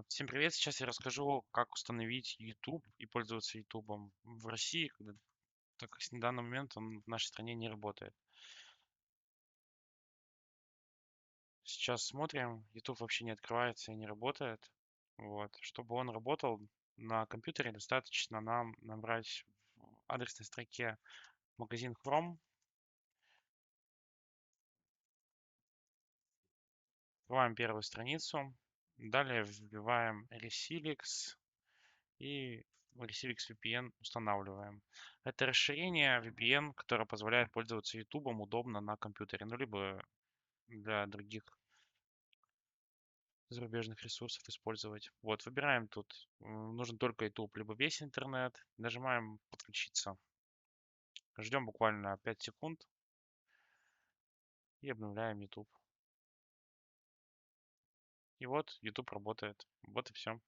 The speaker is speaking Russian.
Всем привет! Сейчас я расскажу, как установить YouTube и пользоваться YouTube в России, так как на данный момент он в нашей стране не работает. Сейчас смотрим, YouTube вообще не открывается и не работает. Вот. Чтобы он работал на компьютере, достаточно нам набрать в адресной строке магазин Chrome, открываем первую страницу, далее вбиваем Resilix и Resilix VPN устанавливаем. Это расширение VPN, которое позволяет пользоваться YouTube удобно на компьютере, ну либо для других зарубежных ресурсов использовать. Вот, выбираем тут, нужен только YouTube, либо весь интернет. Нажимаем подключиться. Ждем буквально 5 секунд и обновляем YouTube. И вот YouTube работает. Вот и все.